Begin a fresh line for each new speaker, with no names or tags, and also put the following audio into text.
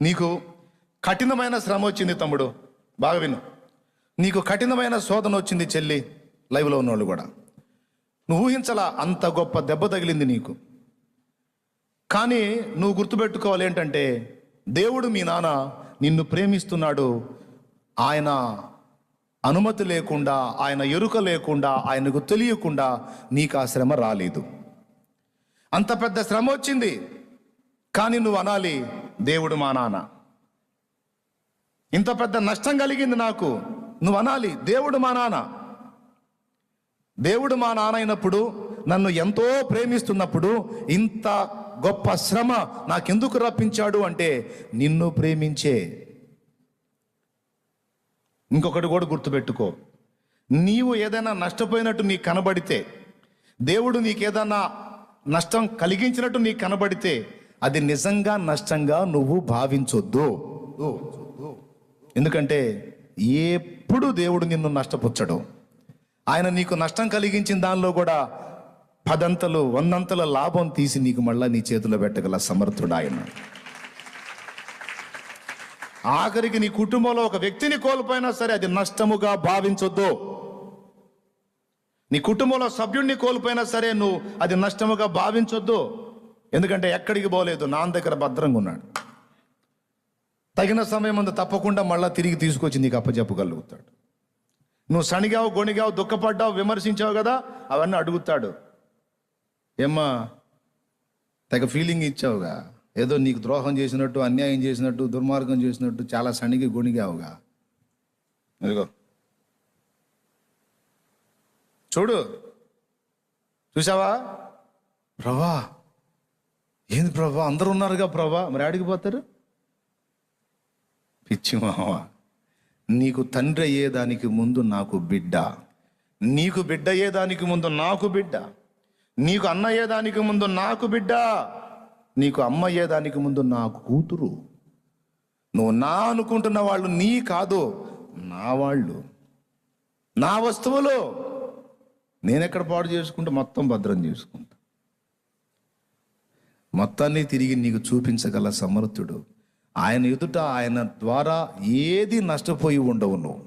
నీకు కఠినమైన శ్రమ వచ్చింది తమ్ముడు, బాగా విను. నీకు కఠినమైన శోధన వచ్చింది చెల్లి, లైవ్లో ఉన్నవాళ్ళు కూడా. నువ్వు ఊహించలా అంత గొప్ప దెబ్బ తగిలింది నీకు. కానీ నువ్వు గుర్తుపెట్టుకోవాలి ఏంటంటే, దేవుడు మీ నాన్న నిన్ను ప్రేమిస్తున్నాడు. ఆయన అనుమతి లేకుండా, ఆయన ఎరుక లేకుండా, ఆయనకు తెలియకుండా నీకు ఆ శ్రమ రాలేదు. అంత పెద్ద శ్రమ వచ్చింది, కానీ నువ్వు అనాలి, దేవుడు మా నాన్న. ఇంత పెద్ద నష్టం కలిగింది నాకు, నువ్వు అనాలి, దేవుడు మా నాన్న. దేవుడు మా నాన్న అయినప్పుడు, నన్ను ఎంతో ప్రేమిస్తున్నప్పుడు ఇంత గొప్ప శ్రమ నాకెందుకు రప్పించాడు అంటే నిన్ను ప్రేమించే. ఇంకొకటి కూడా గుర్తుపెట్టుకో, నీవు ఏదైనా నష్టపోయినట్టు నీకు కనబడితే, దేవుడు నీకేదైనా నష్టం కలిగించినట్టు నీకు కనబడితే, అది నిజంగా నష్టంగా నువ్వు భావించొద్దు. ఎందుకంటే ఎప్పుడు దేవుడు నిన్ను నష్టపుచ్చడు. ఆయన నీకు నష్టం కలిగించిన దానిలో కూడా 10 అంతలు 100 అంతల లాభం తీసి నీకు మళ్ళా నీ చేతిలో పెట్టగల సమర్థుడు ఆయన. ఆఖరికి నీ కుటుంబంలో ఒక వ్యక్తిని కోల్పోయినా సరే అది నష్టముగా భావించొద్దు. నీ కుటుంబంలో సభ్యుడిని కోల్పోయినా సరే నువ్వు అది నష్టముగా భావించొద్దు. ఎందుకంటే ఎక్కడికి పోలేదు, నాన్న దగ్గర భద్రంగా ఉన్నాడు. తగిన సమయం అందు తప్పకుండా మళ్ళా తిరిగి తీసుకొచ్చి నీకు అప్పచెప్పగలుగుతాడు. నువ్వు సణిగావు, గొణిగావు, దుఃఖపడ్డావు, విమర్శించావు కదా, అవన్నీ అడుగుతాడు. ఏమ్మా తెగ ఫీలింగ్ ఇచ్చావుగా, ఏదో నీకు ద్రోహం చేసినట్టు, అన్యాయం చేసినట్టు, దుర్మార్గం చేసినట్టు చాలా సణిగి గొణిగావుగా. అదిగో చూడు, చూసావా? ప్రభా ఏంది ప్రభా, అందరూ ఉన్నారుగా ప్రభా, మరి ఆడికి పోతారు? పిచ్చి మావా, నీకు తండ్రి అయ్యేదానికి ముందు నాకు బిడ్డ, నీకు బిడ్డ అయ్యేదానికి ముందు నాకు బిడ్డ, నీకు అన్న అయ్యేదానికి ముందు నాకు బిడ్డ, నీకు అమ్మ అయ్యేదానికి ముందు నాకు కూతురు. నువ్వు నా అనుకుంటున్న వాళ్ళు నీ కాదు, నా వాళ్ళు, నా వస్తువులు. నేనెక్కడ పాడు చేసుకుంటూ మొత్తం భద్రం చేసుకుంటా. మొత్తాన్ని తిరిగి నీకు చూపించగల సమర్థుడు ఆయన. ఎదుట ఆయన ద్వారా ఏది నష్టపోయి ఉండవు నువ్వు.